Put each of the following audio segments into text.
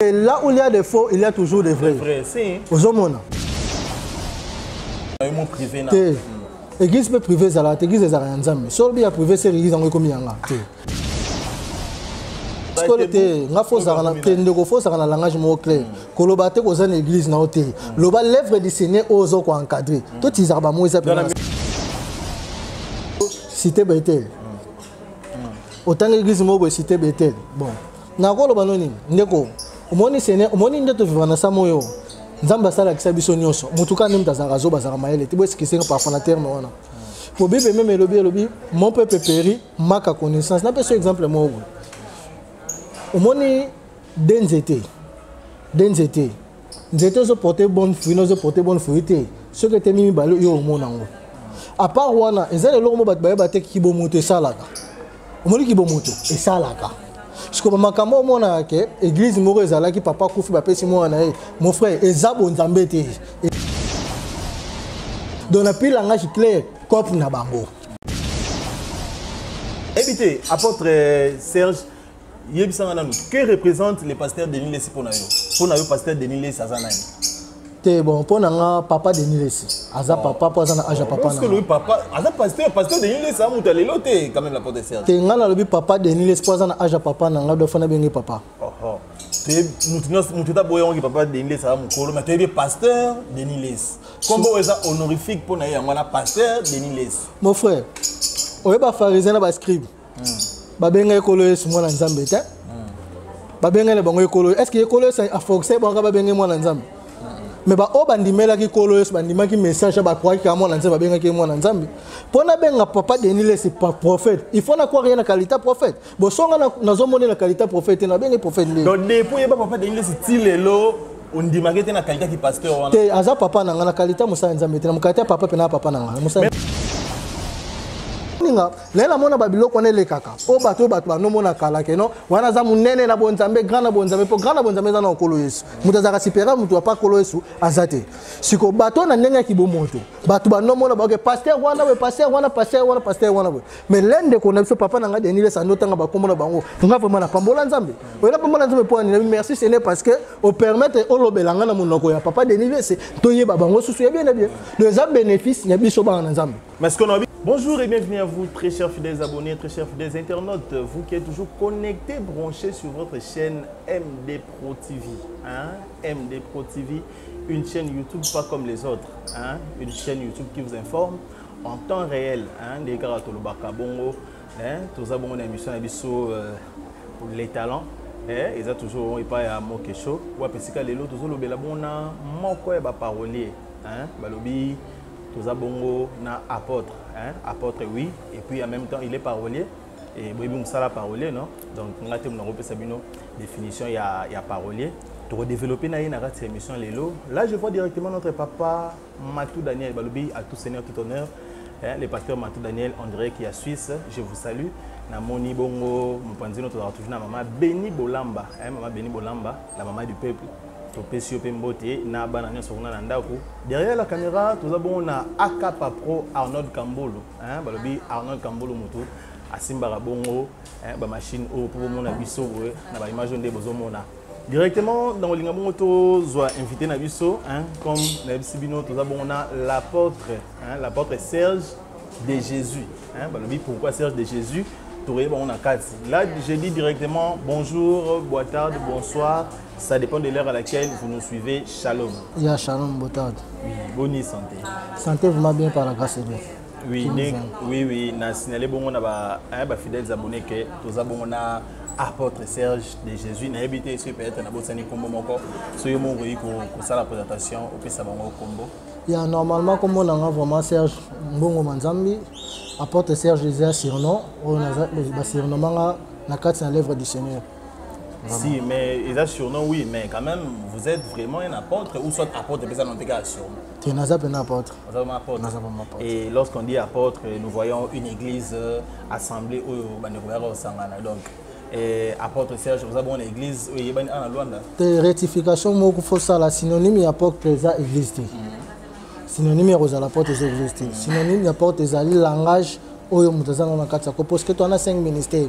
Et là où il y a des faux, il y a toujours des vrais. C'est aux hommes. un privé. Église peut priver ça là, église des Arianzam. Seul bien privé c'est l'église en comme yanga. Parce que le nga faut ça na tendeko faut ça na langage mo clair. Kolobate ko za na église na ote. Loba l'œuvre du Seigneur ozo ko encadrer. Tout izarba mo ça cité Bethel. Autant l'église mo bo cité Bethel. Bon. Na ko loba noni ndeko. Omoni Seigneur, omoni ndeto vivre na sa moyo. Nzamba sala kisa biso nyonso mutuka nem tazara zo bazara maele tibo eskisenga parfois na terme wana pour bible même lobi mon peuple périt maka connaissance na peso exemple mo omoni denzete nzete zo porter bonne fruit no zo porter bonne fruit ce que te mimi balo yo omona ngo à part wana ezale lo mo bat ba te kibo moto salaka omoni kibo moto e salaka. Je comprends makambo mona ke église moko ezala ki papa kufi ba pesi mona mon frère ezabo nzambete donc la pile langage clair cop na bango évitez apôtre Serge yebisanga nanu que représente le pasteur Denis Lessi pour nayo pasteur Denis Lessi azana te bon pour nanga papa Denis Lessi aza papa pour azana aja papa parce que le papa aza pasteur Denis Lessi amuta lelote quand même la porte Serge te ngana lobi papa Denis Lessi pour azana aja papa nanga do fana bengi papa nous boyongi papa Denis Lessi amukolo mais tu es pasteur Denis Lessi combo eza honorifique pour nayo ngana pasteur Denis Lessi mon frère oyeba pharisien na ba scribe ba benga ekolo Yesu mwana nzambe te ba benga le bango ekolo est-ce que ekolo c'est a forcer bango ba benga mwana nzambe mais ba obandimela ki kolo Yesu bandimaki message ba croire que mwana nzambe benga ki mwana nzambe pona benga papa Denis Lessi pas prophète il faut na croire rien na qualité prophète bo songa na zo mona na qualité prophète na benga prophète donc depuis ba papa Denis Lessi tilelo on dit magete na qualité ki pasteur wana te aza papa na na qualité musa nzambe te na mukata papa pe na papa na musa lela mona babilo kone le kaka o bato no mona kala ke no wana za munene na bonzambe grand na bonzambe po grand na bonzambe za na kolo Yesu mutazaka sipera mutu pa kolo Yesu azate siko bato na ndenga ki bomoto bato ba no mona ba ke pasteur wana we pasteur wana we mais lende ko na biso papa na nga Denis Lessi anotanga ba komona bango nga vraiment na pambola nzambe wena pambola nzambe po ni merci Seigneur parce que au permettre o lobelanga na monoko ya papa Denis Lessi to yeba bango susu ya bien les bénéfices ya biso ba na nzambe mais ce qu'on a bonjour et bienvenue à vous, très chers fidèles abonnés, très chers fidèles internautes. Vous qui êtes toujours connectés, branchés sur votre chaîne MD Pro TV. Hein? MD Pro TV, une chaîne YouTube pas comme les autres. Hein? Une chaîne YouTube qui vous informe en temps réel. Hein? Des gars à Tolobaka Bongo, tous les abonnés à l'émission pour les talents. Ils ont toujours pas à moquer chaud. Ou à Pessika Lelo, toujours le belabona, moko et parolier. Balobi. Tous bongo na apôtre, hein? Apôtre oui, et puis en même temps il est parolier et Boibi Moussala parolier non, donc on a été sabino définition il y a parolier pour développer na cette émission lelo. Là je vois directement notre papa Matou Daniel Balobi à tout seigneur tout honneur, hein? Le pasteur Matou Daniel André qui est suisse, je vous salue. Na moni bongo mpanzi notre toujours na maman Béni Bolamba, hein? Maman Béni Bolamba, la maman du peuple. Derrière la caméra, nous avons Akapa Pro Arnold Kambolo. Arnold Kambolo Moutou, Asimbara Bongo, la machine pour mon abisso, la image de Bozomona. Directement dans le Lingamoto, je vais inviter Nabisso, comme Nabisibino, nous avons l'apôtre Serge de Jésus. Pourquoi Serge de Jésus? Là, je dis directement bonjour, bonne tard, bonsoir. Ça dépend de l'heure à laquelle vous nous suivez. Shalom. Ya shalom, bonne tard. Oui, bonne santé. Santé vraiment bien par la grâce de Dieu. Oui, oui. Na signalé bon na ba fidèles abonnés que tous abonnés apôtre Serge de Jésus n'a habité sur peut-être na bosani kombo moko. Soyez mon voyez ko ça la présentation au pesa bango kombo. Ya normalement comme on a vraiment Serge Mbongo Manzambi apôtre Serge Jésus surnom on a surnom na carte na l'œuvre du Seigneur. Vraiment. Si, mais ils ont surnom, oui, mais quand même, vous êtes vraiment un apôtre ou soit apôtre, mais ça n'a pas surnom. Tu n'as pas un apôtre. Et lorsqu'on dit apôtre, nous voyons une église assemblée où au Sangana. Donc, apôtre Serge, vous avez une église où il y a un Luanda. Rectification, il faut ça, la synonyme apôtre c'est église. Synonyme aux apôtres c'est église. Synonyme apôtre c'est le langage où il y a parce que tu as 5 ministères.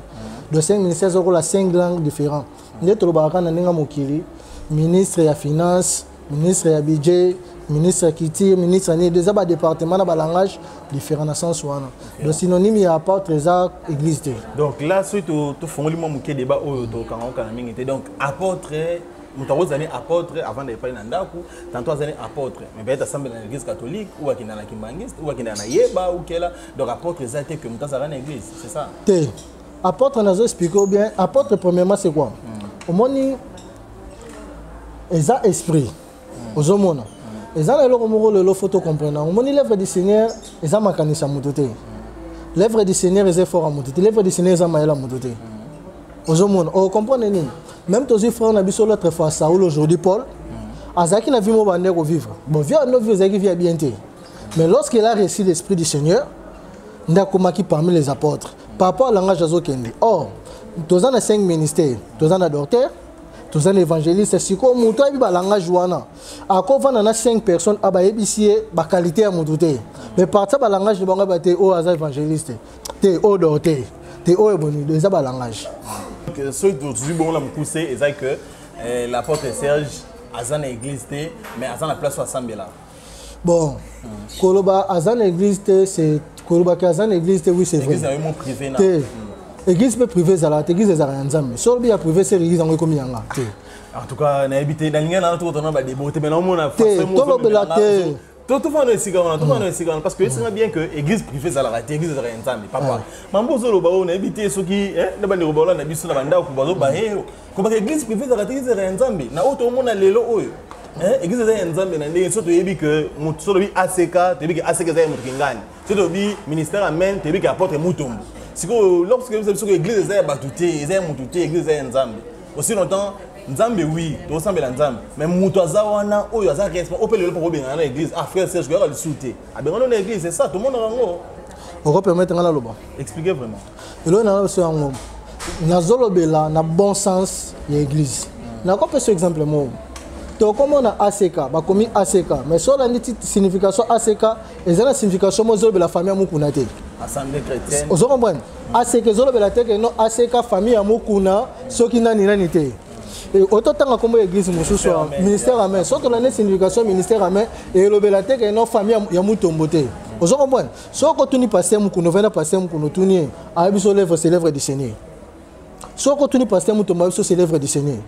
de 5 ministères sur 5 langues différentes. Nous avons mokili, ministre ya finance, ministre ya budget, ministre ya culture, ministre ya des départements de langage différents dans sens wana. Donc synonyme ya apôtre ça église. Donc là suite tu fongoli mo muké débat oyo to kango kana mingi donc apôtre mutaroza ni apôtre avant de parler nandaku tantôt azani apôtre mais peut-être assemblée dans l'église catholique ou akina na kimbangiste ou akina na yeba ou kela donc apôtre ça que mutazara na église c'est ça. Té apôtre nazo expliquer bien apôtre premièrement c'est quoi? Au moni eza esprit ozomona eza la loko moko le photo comprendre au moni l'œuvre du Seigneur eza makanisa mutote l'œuvre du Seigneur est fort à mutote l'œuvre du Seigneur eza maela mutote ozomona o comprendre ni même tous les frères na biso l'autre fois Saoul aujourd'hui Paul azaki na vie mo bande ko vivre bon vie no vie ezaki vie bien té mais lorsqu'il a reçu l'esprit du Seigneur ndakomaki parmi les apôtres par rapport à langage azokende or tous en 5 ministères tous en docteur tous en évangéliste si ko muto abi ba langage wana akova na 5 personnes aba ebisie ba qualité ya muto te mais par ça ba langage bango ba te o aza évangéliste te o docteur te o eboni de ça ba langage donc ce que bon la mukuse est que l'apôtre Serge azana église te mais azana place au assemblée là bon koloba azana église te c'est koloba ka azana église te oui c'est vrai église est mon privé na église peut privé zala église ezala nzambe so bi ya privé c'est église ngo komi yanga te en tout cas na habité dans linga na to to na ba déboté mais non mona forcément to lobela te tout fa no sigana tout fa no sigana parce que c'est bien que église privée zala raté église ezala nzambe papa mambo zo loba on habité soki na ba ndeko ba na biso na banda ko bazo ba he ko ba église privée zala église ezala nzambe na auto mona lelo oyo église ezala nzambe na ndenge so to yebi que mutu so lobi ACK to yebi que ACK ezala mutu kingani so to bi ministère amen to yebi que apôtre mutombo. Lorsque vous savez que l'église est batutée, l'église est nzambe. Aussi longtemps, nzambe oui, tu ressembles à nzambe. Mais mutoza wana, oh yaza respect, on peut le pour bien dans l'église. Ah frère Serge, je vais le souter. Ah ben dans l'église, c'est ça, tout le monde en haut. On va permettre ngala loba. Expliquez vraiment. Et là na so ngo. Na zolobela na bon sens l'église. Na ko pe ce exemple mo. To comme na ACK, ba komi ACK, mais sur la signification ACK, et la signification mo zolobela famille mukuna te. Assemblée chrétienne. Vous comprenez? ACK zolobela te que non ACK famille mukuna soki nani nani te. Et autant tant comme l'église mususu ministère amen. Sauf que la signification ministère amen et lobela te que non famille ya mutombo te. Vous comprenez? So ko tuni pasteur mukuno vena pasteur mukuno tuni a biso lèvre c'est lèvre du Seigneur. So ko tuni pasteur mutombo biso c'est lèvre du Seigneur.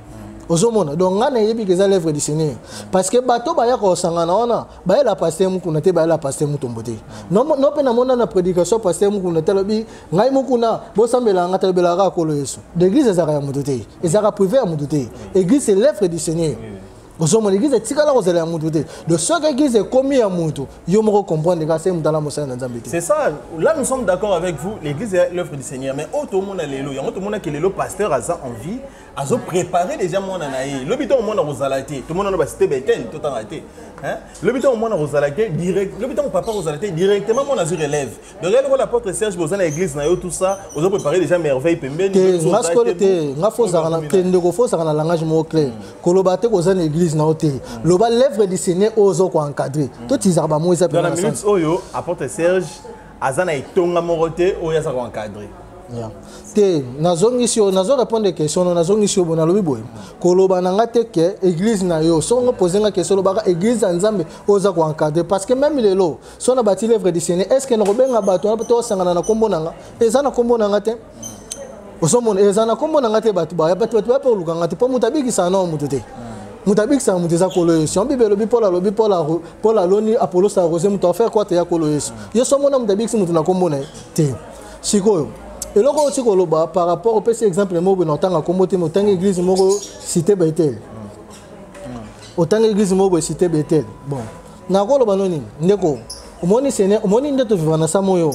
Ozomona donc ngana yebi que ça lèvre du Seigneur parce que bato ba ya ko sangana ona ba la pasteur mukuna te ba la pasteur mutombo te non pe na mona na prédication pasteur mukuna te lobi ngai mukuna bo sambela ngata lobela ka kolo yesu l'église ezaka ya mutu te ezaka privé ya mutu te église c'est l'œuvre du Seigneur. Ozomona l'église etikala kozela ya mutu te de ce que l'église est commis ya mutu yo moko comprendre que c'est mutala mosala na nzambe te. C'est ça, là nous sommes d'accord avec vous, l'église est l'œuvre du Seigneur mais auto monde lelo ya auto monde que lelo pasteur a ça envie a préparé déjà mon anaï le biton monde rozalaté tout le monde na cité Bethel tout en été hein le biton monde rozalaté direct le biton papa rozalaté directement mon azur élève de réel l'apôtre Serge bozana na église na yo tout ça vous avez préparé déjà merveille pembeni ngaskote ngafoza kana tendeko foza kana langage mo clair kolobate kozana église na oté loba l'œuvre du Seigneur ozo ko encadrer tout izarba mo isa dans la minute oyo apôtre Serge azana etonga moroté oyo za ko encadrer. Te nazongi sio nazo répondre des questions nazongi sio bona lobi boy koloba nanga te ke église na yo so ngo poser nga question loba église nzambe oza ko encadrer parce que même lelo so na bati l'œuvre du Seigneur est-ce que no benga bato na to sangana na kombo nanga eza na kombo nanga te osomona eza na kombo nanga te bato ba bato ba pour lukanga te po mutabiki sana mutu te mutabiki sana mutu za kolo yesu on bibelo bi Paul aloni Apollo sa rosé mutu faire quoi te ya kolo yesu yo so mona mutabiki mutu na kombo na te sikoyo. Et là, on par rapport au PC exemple, autant l'église cité Bethel. Autant l'église cité Bethel. Bon. Nakolo banoni, ndeko. Omoni Seigneur, omoni ndeto vivana sa moyo.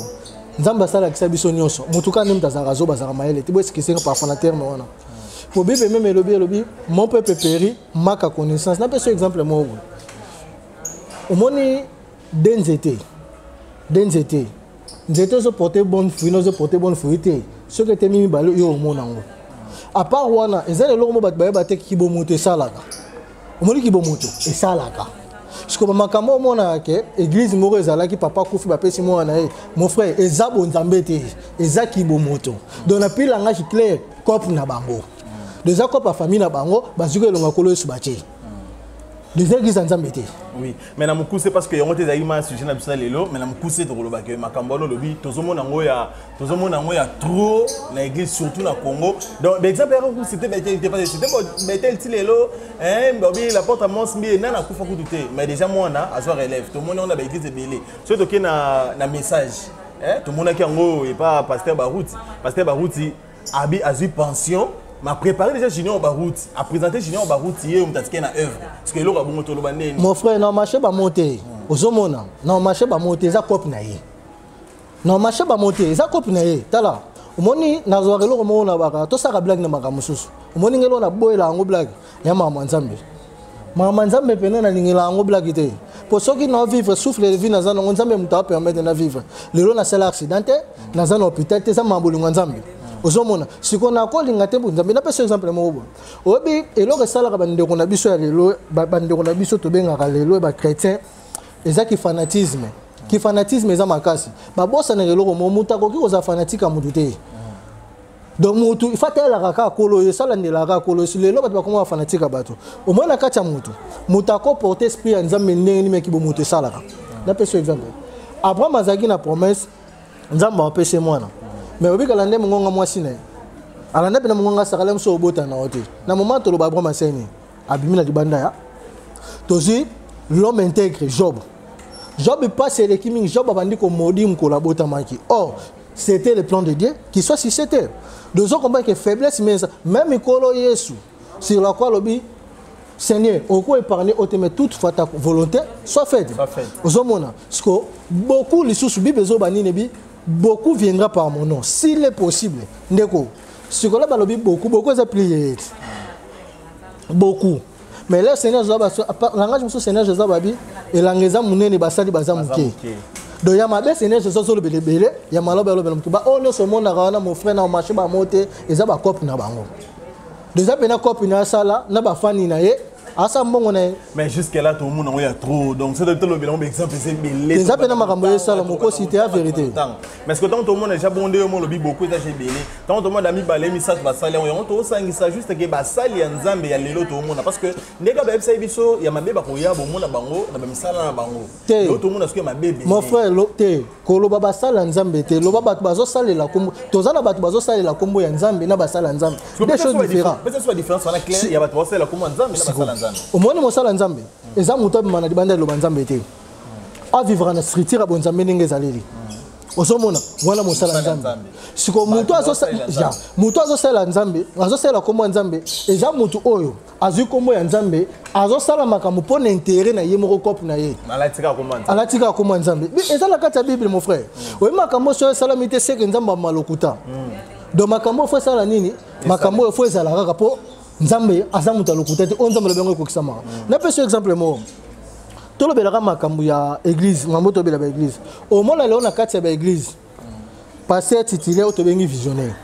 Nzamba sala kisa biso nyonso. Mutuka nemta zarazo bazara maele. Tibo ce qui c'est parfois na terme wana. Pour bible même lobi, mon peuple périt, maka connaissance. Na ce exemple mo. Omoni denzete. Nzete zo porter bonne fruit, nous porter bonne fruit. Ce que tu mis balo yo monango. À part wana, ezale lo mo bat ba te ki bo moto salaka. Omoni ki bo moto e salaka. Ce que makambo mona ke église moko ezalaki papa kufi ba pesi mwana na mon frère ezabo nzambete ezaki bomoto donc na pile langage clair cop na bango déjà cop famille na bango bazuke longa kolo subati des églises nzambete. Oui, mais na muku c'est parce que on était aïma sujet na bisa lelo, mais na muku c'est trop ba que makambo no lobi tozomona ngoya trop na église surtout na Congo. Donc l'exemple c'était c'était lelo bobi la porte à mons mbi na kufa kuduté, mais déjà moi na azo relève tout le monde on a ba église belé. Surtout que na message tout le monde qui ngo et pas pasteur Barouti abi azu pension m'a préparé déjà Junior Barout à présenter Junior Barout hier on t'a dit na œuvre parce que l'autre bon tolo bandé mon frère non marché ba monter ozomona non marché ba monter za cop na ye non marché ba monter za cop na ye tala omoni na zo relo mo na baka to saka blague na maka mususu omoni ngelo na boyela ngo blague ya mama nzambe pene na lingela ngo blague te pour ceux qui n'ont vivre souffle de vie na za ngo nzambe muta permettre na vivre lelo na sala accidenté na za na hôpital te za mambulu nzambe ozomona sikona ko linga te bunzambe na pesa exemple mo obi eloko sala ka bande kona biso ya lelo bande kona biso to benga ka lelo ba chrétien ezaki fanatisme ki fanatisme eza makasi ba bossa na lelo mo muta ko ki oza fanatique mutu te donc mutu ifatela ka kolo yesala ndela ka kolo si lelo ba koma fanatique bato au moins na kacha mutu ko porter esprit ya nzambe ndenge meki bo mutu sala ka na pesa exemple Abraham azaki na promesse nzambe apese mwana mais obi kala ndem ngonga mwasi na alanda pe na ngonga sakala mso obota na hote na moment to lo ba Abraham aseni abimina libanda ya tozi l'homme intègre Job passe les kimi Job abandi ko modi mkola bota maki or c'était le plan de Dieu qui soit si c'était deux autres combat que faiblesse mais même ikolo Yesu sur la quoi lobi Seigneur on peut épargner mais toutefois ta volonté soit faite ozomona parce que beaucoup les sous bible zobani nebi beaucoup viendra par mon nom s'il est possible ndeko ce que là balobi beaucoup ça plié beaucoup mais là Seigneur Zaba langage monsieur Seigneur Zababi et langeza munene basali bazamuke donc ya mabe Seigneur Jésus le belé ya maloba lo belum ba on ce monde na mon frère na marché ba moté eza ba cop na bango déjà pena cop na sala na ba fani na ye asa mbongo na mais jusqu'à là tout le monde a trop donc c'est le bilan exemple c'est belé déjà pena makambo ye sala moko cité la vérité mais ce que tant tout le monde déjà bondé mo lobi beaucoup ça j'ai belé tant tout le monde a mis balé message ba sala on to sangisa juste que ba sali ya nzambe ya lelo tout le monde parce que ndeka ba fsa biso ya mabe ba ko ya bo mona bango na ba misala na bango tout le monde a ce que mabe mon frère te kolo ba sala nzambe te lo ba bato bazo salela kombo tozana bato bazo salela kombo ya nzambe na ba sala nzambe des choses différentes peut-être soit différence on a clair ya bato salela kombo nzambe na ba sala nzambe au moins mosala nzambe eza muto bimana libanda lo nzambe te a vivre na structure bon nzambe ndenge ezaleli osomona wana mosala nzambe siko muto azosala nzambe azosala kombo nzambe eza mutu oyo azwi kombo ya nzambe azosala makambo po na intérêt na ye moko kope na ye alatika kombo nzambe eza na kati ya bible mon frère oyi makambo so esalami te seke nzambe amalokuta donc makambo fo esala nini makambo fo ezala kaka po nzambe azamuta lokuta te on nzambe lobengo kokisama na pesa exemple mo tolo belaka makambo ya église ngambo to bela ba église au mona leo na kati ya ba église pasteur titulaire to bengi visionnaire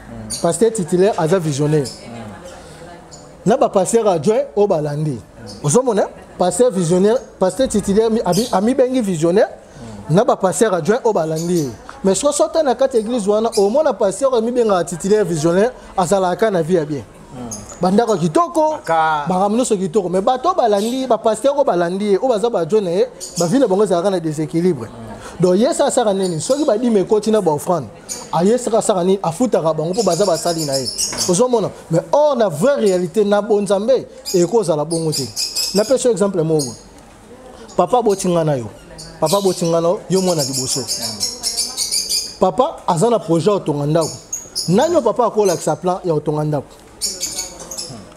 pasteur titulaire aza visionnaire na ba pasteur adjoint o balandi ozomona pasteur visionnaire pasteur titulaire ami bengi visionnaire na ba pasteur adjoint o balandi mais so sota na kati ya église wana au mona pasteur ami benga titulaire visionnaire azalaka na vie ya bien bandako kitoko baramino so kitoko mais bato balandi ba pasteur ko balandi o baza ba jone ba vile bongo za kana déséquilibre donc yesa sara neni soki ba di me kotina ba offrande a yesa sara ni afuta ka bango po baza ba sali na ye ozomona mais on a vraie réalité na bonzambe e ko za la bongo te na pesa exemple mo papa botingana yo mona liboso papa azana projet otonganda nanyo papa akola sa plan ya otonganda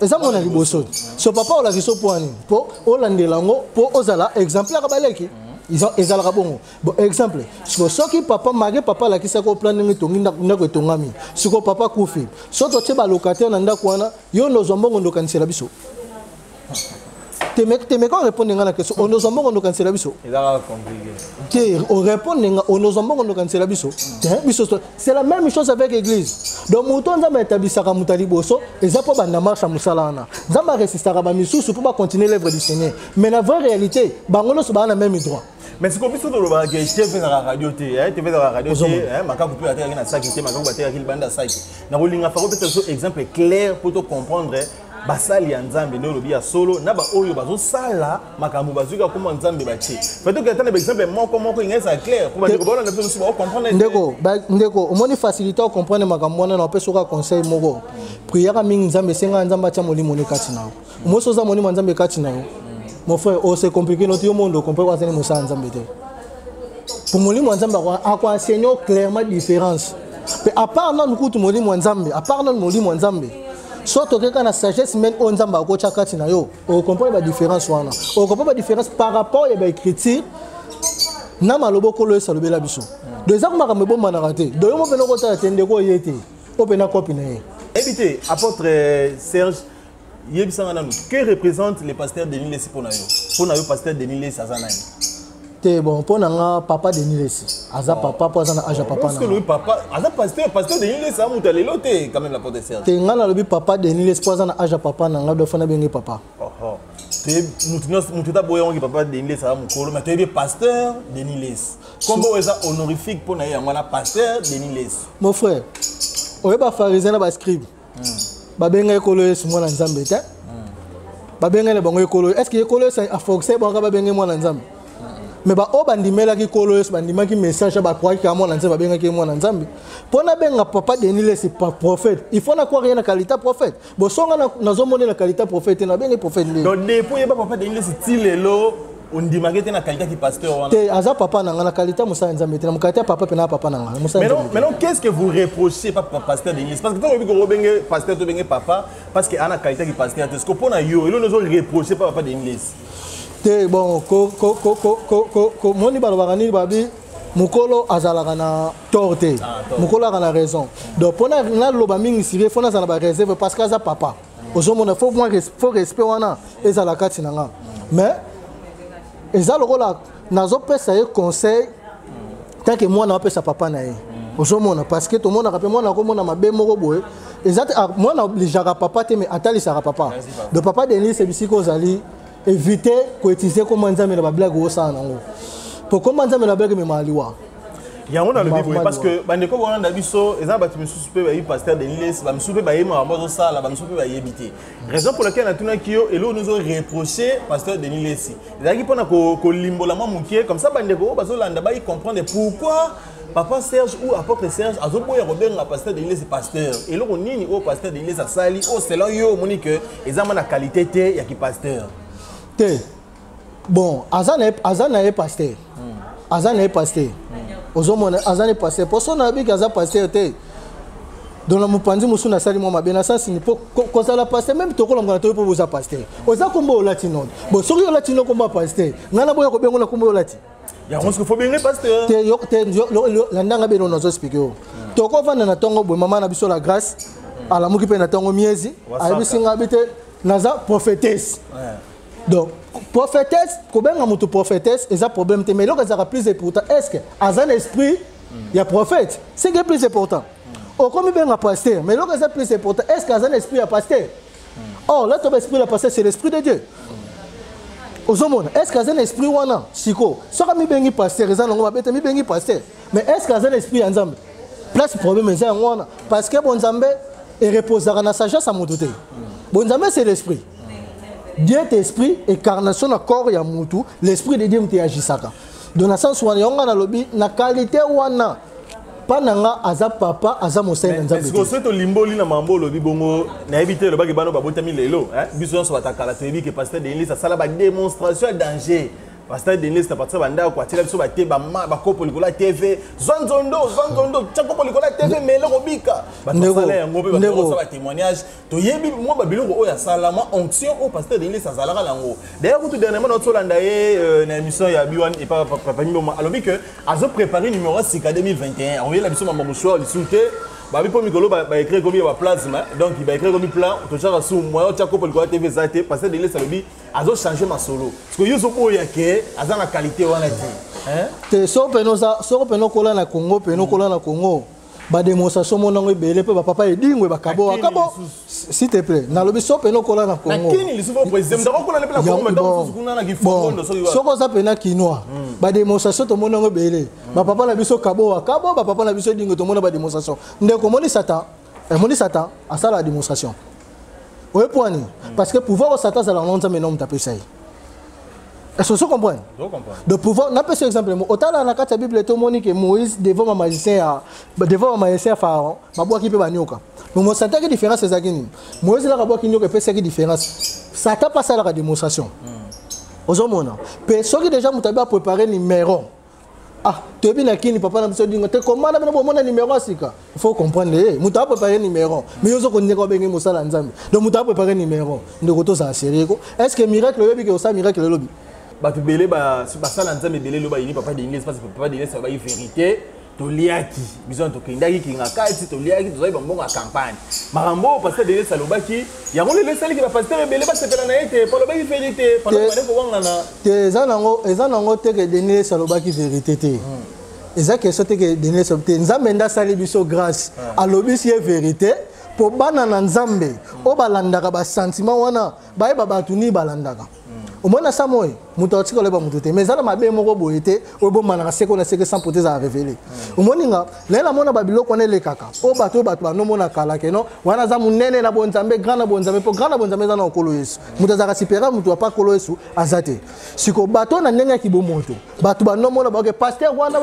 eza mona liboso so papa ola kiso poani po olandela ngo po ozala exemplaire ka baleki ezala ka bongo bon exemple soki papa mage papa la kisa ko plan ngi tongi ndako tongami siko papa kufi so to teba locataire na ndako wana yo no zombongo ndo kanisela biso te quand répondre à la question on nous ambongo no cancela biso c'est compliqué te on répond on nous ambongo no cancela biso c'est la même chose avec l'église donc muto nzamba etabisaka mutali boso eza po banda marche musala na nzamba resistaka ba misusu pour continuer l'œuvre du Seigneur mais la vraie réalité bangolo so ba na même droit. Mais c'est comme si tu as dit que tu la radio, tu fais la radio, tu as fait un sac, tu as fait un bande sac. Na rolinga fa peut-être exemple clair pour te comprendre. Basali ya nzambe ndo lobi ya solo na ba oyo bazo sala makambo bazuka comme nzambe bachi. Peut-être que tu as un exemple moko ingesa clair pour ba ko na peut comprendre. Ndeko omoni facilité à comprendre makambo na pe soka conseil moko. Prière mingi nzambe senga nzamba cha molimo ne kati na. Moso za molimo nzambe kati na. Mon frère, oh, c'est compliqué, notre monde, on peut pas enseigner Moussa Nzambe. Pour Molimo Nzambe, à quoi enseigner clairement la différence. Mais à part notre Molimo Nzambe, à part notre Molimo Nzambe, soit quelqu'un a la sagesse, même on Nzamba, on comprend la différence. On comprend la différence par rapport à l'écriture. Na malobo kolo esa lobela biso. Deux ans ma kamebo manarate. Do yo mo pena ko ta tende ko yete. O pena kopi na ye. Évitez, apôtre Serge. Que représente le pasteur Denis Lessi pour nous? Pasteur Denis Lessi c'est bon pour nous papa Denis Lessi. Aza papa pour aza aja papa. Parce que le papa, aza pasteur Denis Lessi a monté l'éloté quand même la porte de Serge. T'es ngana le papa Denis Lessi pour aza aja papa na ngado fana bengi papa. Nous tout d'abord on papa Denis Lessi a mukolo mais tu es pasteur Denis Lessi. Comment est ça honorifique pour nous ngana pasteur Denis Lessi? Mon frère, on est pas pharisien na ba scribe. Babenga ekolo yesu mwana nzambe te babenga le bango ekolo est-ce que ekolo c'est a forcer bango babenga mwana nzambe mais ba o bandimela ki ekolo yesu bandima ki message ba croire que mwana nzambe babenga ki mwana nzambe pona benga papa Denis Lessi pas prophète il faut na quoi rien na qualité prophète bo songa na zomone la qualité prophète na benga prophète donc depuis papa Denis Lessi tilelo on dit que na qualité qui pasteur te aza papa na la qualité musa nzambe te na qualité papa pena papa na musa mais non qu'est-ce que vous reprochez pas pasteur Denis parce que quand on benga pasteur to benga papa parce que ana qualité qui pasteur est-ce que pour na yo ils nous reproché pas papa Denis te bon ko moni balobakani babi mukolo azalaka na torte mukolo a raison donc pour na loba mingi siré faut na za ba réserve parce que aza papa ozomona faut respect wana ezala kati nanga mais eza lokola nazo pesa ye conseil tant que moi na pesa papa na ye ozomona parce que tout monde rappelle moi na ko mona mabe moko boye eza moi na lijaka papa te mais atali sara papa de papa Denis c'est bisiko zali éviter ko utiliser comment nzambe na ba blague o sana ngo pour comment nzambe na blague me maliwa ya on a le bible parce que bandeko bona na biso eza batu misusu pe ba yi pasteur Denis Lessi ba misusu pe ba yema ba ça la ba misusu pe ba yebité raison pour laquelle na tuna kiyo et là nous ont reproché pasteur Denis Lessi ezaki pona ko limbola ma mukie comme ça bandeko ba zo landa ba y comprendre pourquoi papa Serge ou apôtre Serge azo boya robenga pasteur Denis Lessi pasteur et là on nini au pasteur Denis Lessi sali au selon yo monique ezama na qualité te ya ki pasteur te bon azana e pasteur azana e pasteur ozomona azana e pasteur pour son abi kaza pasteur te dans la mupanzi musuna sali mo mabena sens ni pour koza la pasteur même to ko longa to pour vous pasteur oza kombo latino bon soki latino komba pasteur ngana boya ko bengo na kombo lati ya on se faut bien pasteur te yo la ndanga be no zo expliquer o to ko vanda na tongo bo mama na biso la grâce ala muki pe na tongo miezi ayi singa bite naza prophétesse donc prophétesse kobenga mutu prophétesse eza problème te mais lo ka plus important est-ce que azan esprit il y a prophète c'est que plus important oh comme benga pasteur mais lo ka plus important est-ce que azan esprit ya pasteur oh là ton esprit la pasteur c'est l'esprit de Dieu ozomona est-ce que azan esprit wana siko soka mi bengi pasteur eza ngo mabete mi bengi pasteur mais est-ce que azan esprit ya nzambe place problème eza wana parce que bon nzambe et reposera na sagesse à mutu te bon nzambe c'est l'esprit Dieu est esprit, incarnation na corps ya mutu, l'esprit de Dieu m'te agisaka. Dans le sens où on a lobby na qualité wana pas nanga aza papa aza mosai nzambe. Est-ce que c'est au limbo li na mambo lobby bongo na éviter le bagi bano babotami lelo, hein? Biso so batakala to ebi que pasteur Denis ça sala ba démonstration danger. Pasteur Denis c'est parti banda quoi, tela biso ba te ba ma ba kopo likola TV, zonzondo, tchakopo likola TV mais le robika. Ba sala ya ngobe ba so ba témoignage. To yebi moi ba biloko oya sala ma onction au pasteur Denis ça sala lango. D'ailleurs tout dernièrement notre solanda na émission ya Biwan et papa Mimo alobi que azo préparer numéro 6 2021. On vient la mission maman mouchoir le souté Babi pour Mikolo va écrire comme un plasma, donc il va écrire comme un plan, tu as sous moi, tu as coupé le TV Zate, parce que délai ça le dit, a changé ma solo. Parce que yo so boya ke, a la qualité on a dit. Hein? Te so peno kola na Congo, peno kola na Congo. Ba démonstration mon ngo belé pe papa e dingwe ba kabo s'il te plaît na lobi so peno kola na Congo. Na kini li souvent président ndako kola na Congo mais donc kuna na ki fondo so yo. Soko za pena kinoa. Ba démonstration to mon ngo belé. Ba papa na biso kabo ba papa na biso dingwe to mona ba démonstration. Ndeko moni Satan a ça la démonstration. Oye poani parce que pouvoir au Satan ça la nonza mais non m'taper ça. Est-ce que vous comprenez? De pouvoir, n'a pas ce exemple. Autant dans la Bible, tout le monde que Moïse devant un magicien Pharaon, ma bois qui peut banioka. Mais moi, ça quelle différence c'est ça qui Moïse là bois qui nioka peut cette différence. Ça t'a passé à la démonstration. Aux hommes, personne qui déjà m'taba préparé numéro. Ah, tu es bien qui ni papa n'a besoin de te comment n'a pas mon numéro asika. Il faut comprendre les. M'taba préparé numéro. Mais yo zo connait ko bengi mosala nzambe. Donc m'taba préparé numéro. Ndeko to ça sérieux ko. Est-ce que miracle le bi que ça miracle le lobby? Bah tu belé bah c'est pas ça l'anza mais belé le bah il papa d'Inglés parce que papa d'Inglés ça va y vérité to liaki besoin to kindaki ki ngaka ti to liaki to zaiba mbonga campagne marambo parce que d'Inglés ça le baki ya ngole le sali ki ba pasteur belé ba c'est pela na été pour le baki vérité pour le ko wanga na eza nango te que d'Inglés ça le baki vérité te eza que sote que d'Inglés ça te nzambe nda sali biso grâce alobi si vérité pour bana na nzambe o balandaka ba sentiment wana ba ba batuni balandaka au moins ça moi muto tiko leba muto mais ça mabe moko boyete o bo manaka seko na seko sans poteza à révéler au moins nga la mona babilo connaît les kaka o bato no mona kala ke no wana za munene na bonzambe grand na bonzambe po grand na bonzambe za na okolo yesu muto za kasipera muto pa kolo yesu azate siko bato na ndenga ki bo moto bato ba no mona ba ke pasteur wana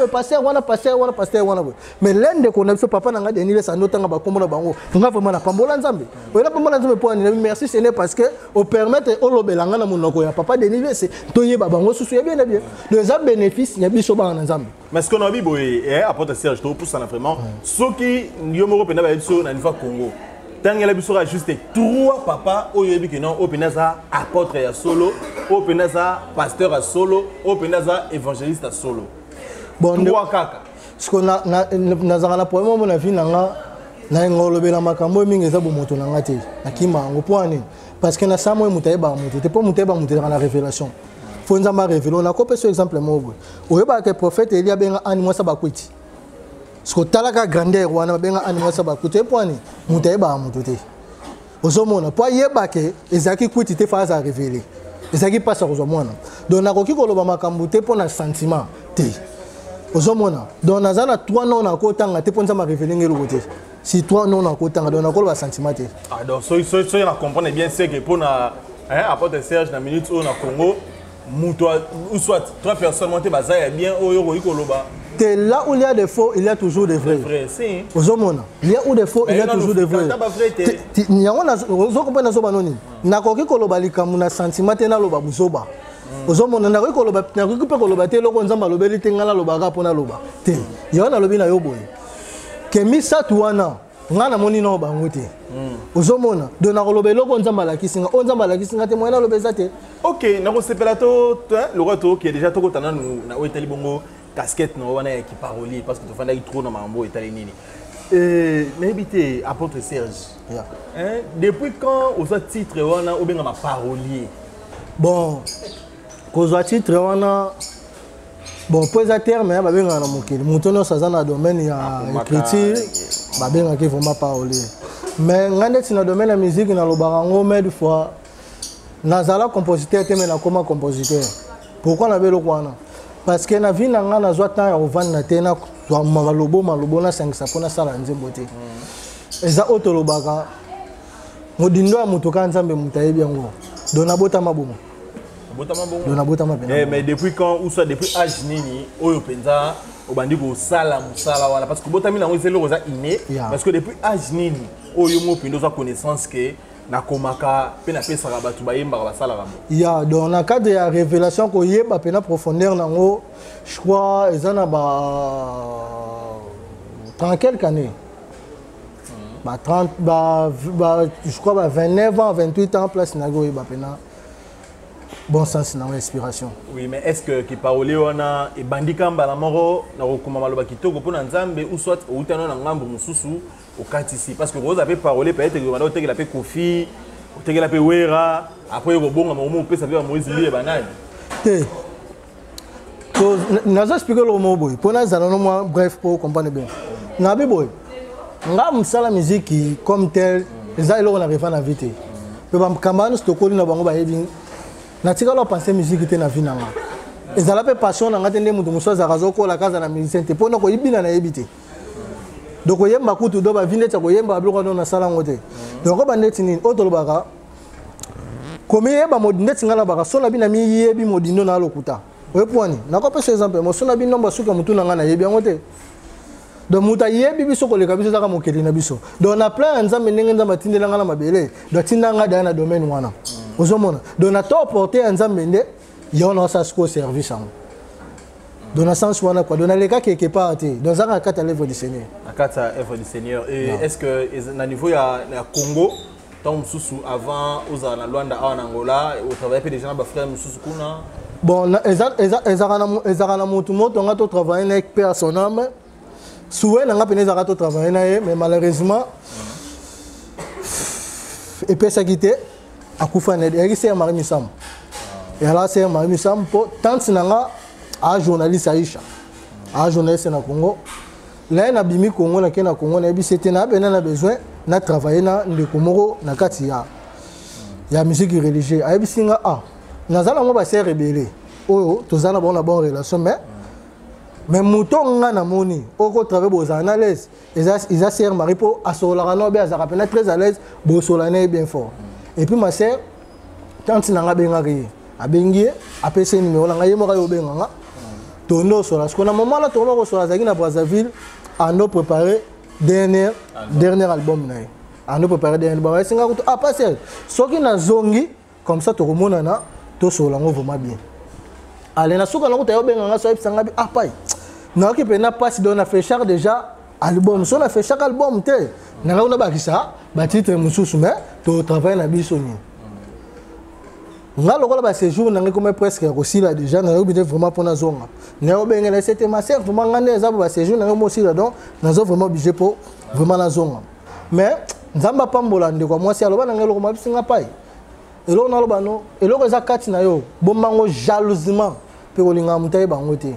mais l'ende ko na biso papa na nga denile sa notanga ba komona bango nga vraiment na pambola nzambe o na pambola nzambe po ani merci c'est parce que au permettre o lobelanga na monoko ya papa denile c'est toye babango susu bien les bénéfices y a biso ba na nzambe mais ce qu'on a vu boy apporte Serge to pour ça vraiment soki yomoro pena ba biso na niveau Congo tangela biso ra juste trois papa oyebi que non openaza apôtre ya solo openaza pasteur à solo openaza évangéliste à solo bon trois kaka ce qu'on a na zangana pour moi na vie nanga na ngolobela makambo mingi za bomoto nanga te nakima ngopwani parce que na samo mutaiba mutu te po mutaiba mutu na révélation faut nous avoir révélé on a copié ce exemple mobo oyeba que prophète Elia benga animwa sabakwiti ce que talaka grandeur wana benga animwa sabakwiti pwani mutaiba mutu te ozomona po yeba ke ezaki kwiti te fa za révéler ezaki passa kozomona donc nakoki koloba makambo te po na sentiment te ozomona donc nazana toi non na kotanga te po nzama révéler ngelo te si toi non na kotanga donc nakoloba sentiment te ah donc so na comprendre bien c'est que pour na apporter Serge na minute au na Congo ou soit trois personnes montées bazaya bien oyo koloba te là où il y a des faux il y a toujours des vrais si ozomona il y a où des faux il y a toujours des vrais nyango na ozokompa na zoba noni nakoki koloba likamu na sentiment te na loba buzoba ozomona nakoki koloba nakoki pe koloba te loko nzamba lobeli te ngala loba pona loba te yo na lobi na yo boye ke misatu wana ngana moni no bango te ozomona dona koloba loko nzamba la kisinga o nzamba la kisinga te moyena lobeza te OK na ko sepela to le retour qui est déjà to kotana na otali bongo casquette no wana qui parolier parce que to fanda trop na mambo etali nini n'habité apôtre Serge depuis quand au titre wana ou bien ma parolier bon kozwa titre wana bon poser terme ba benga na mokili mutono saza na domaine ya écriture ba benga ke vraiment parolier mais ngane tina domaine ya musique na lobarango mais des fois nazala compositeur te mais na koma compositeur pourquoi na belo kwana parce que na vie na nga nazwa temps ya ovanda na te na malobo na sangisa pona sala nzembo te eza otolobaka modindo ya mutoka nzambe mutayebi yango dona bota mabomo mais depuis quand ou soit depuis âge nini oyo penza obandi ko sala musala wala parce que botami na ngozelo koza inné parce que depuis âge nini oyo mo pendo za connaissance que na komaka pe na pesa ka batu bayemba ka basala ka ya dans le cadre de la révélation ko yeba pe na profondeur nango je crois ezana ba 30 quelques années ba 30 ba je crois ba 29 ans 28 ans place na go yeba pe na bon sens na inspiration. Oui, mais est-ce que qui parole wana e bandika mbala moko na kokoma maloba kitoko pona nzambe ou soit outana na ngambo mususu okatisi parce que vous avez parlé peut-être que manda otekela pe Kofi otekela pe Wera après ko bonga mo pesa pe Moïse Lié banani te to nazo expliquer le mot boy pona zana no moi bref pour comprendre bien na be boy nga msala musique comme tel eza elo na refa na vite pe ba kambano stokoli na bango ba yebi na tika lo penser musique te na vie na nga ezala pe passion na nga te nde mutu musoza kazo la kaza na musicien te pona ko yibina na yebite donc oyemba kutu do ba vinde ta ko yemba biloko na sala ngote donc ba neti nini otolobaka comme yeba modineti ngala baka so na bina mi yebi modindo na lokuta oyepwani na ko pesa exemple mo so na bino mba suka mutu na nga na yebi ngote donc muta yebi biso ko leka biso zaka mokeli na biso donc na plein nzambe ndenge nzambe tindela nga na mabele do tinda nga da na domaine wana ozomona donc na to porter nzambe nde yona sa sko service en dans le sens où on a quoi, dans les cas quelque part, dans un cas à l'œuvre du Seigneur. À cas à l'œuvre du Seigneur. Et est-ce que à niveau il y a Congo, tant sous avant aux à Luanda en Angola, au travail déjà dans frère sous kuna. Bon, ezara motumo on a tout travaillé avec personne. Souvent on a peine à tout travailler mais malheureusement et puis ça quitté à Koufane et c'est Marie Missam. Et là c'est Marie Missam pour tant sinanga a journaliste Aïcha a journaliste na Congo là na bimi Congo na kena Congo na bi c'était na bena na besoin na travailler na ndeko moko na kati ya musique religieuse a bi singa nazala mo ba se rebelle oyo tozana bon relation mais mouton nga na moni oko travailler bozana à l'aise ils a sœur Marie pour asola no be azaka pena très à l'aise bo solana bien fort et puis ma sœur tant na nga benga ri abengi apese numéro na nga yemo ka yo benga nga tono sur la parce qu'on a un moment là tono sur la zagina à Brazzaville à nous préparer dernier album na à nous préparer dernier album c'est nga pas seul soki na zongi comme ça to komona na to sur la vraiment bien allez na soka na ko tayo benga nga so ipsanga bi pai na ki pe na passe don a fait chaque déjà album so na fait chaque album te na nga una ba kisa ba titre mususu mais to travail na biso ni nga lokola ba séjour na ngiko presque aussi là déjà na yo vraiment pour na zonga na yo bengela c'était ma sœur vraiment ngane za ba séjour na yo aussi là donc na zo vraiment obligé pour vraiment na zonga mais nzamba pambola ndeko moi si aloba na ngelo ko mabisinga pai elo na loba no elo ko za kati na yo bombango jalousement pe ko linga mutaye bango te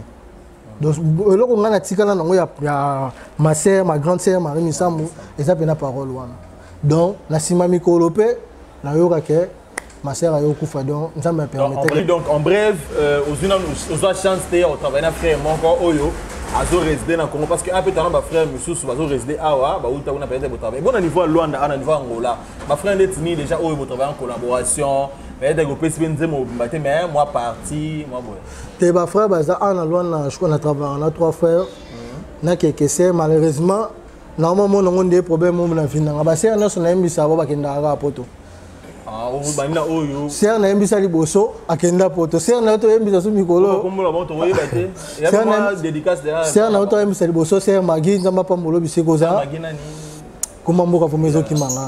donc elo ko ngana tikala na ngo ya ma sœur ma grande sœur Marie Misambu eza pena parole wana donc na simami kolopé na yo ka ke ma sœur a eu coup donc ça me permettait donc en bref aux chance de travailler frère mon corps oyo azo résider na Congo parce que un peu tant ba frère mususu bazo résider awa ba uta una peut-être travailler bon au niveau Luanda à niveau Angola ma frère ndetini déjà oyo travailler en collaboration peut-être que peut-être nzemo mbaté mais moi parti moi boy te ba frère baza en Luanda je connais travailler on a trois frères na quelque c'est malheureusement normalement on a des problèmes on na finanga ba sœur na sona mbisa ba kenda ga poto banina oyo ser na yembisa liboso akenda poto ser na to yembisa su mikolo kombola moto oyeba te ya ba dédicace de ser na to yembisa liboso ser magi nzamba pambolo bisiko za magi nani kuma mboka fomezo kimanga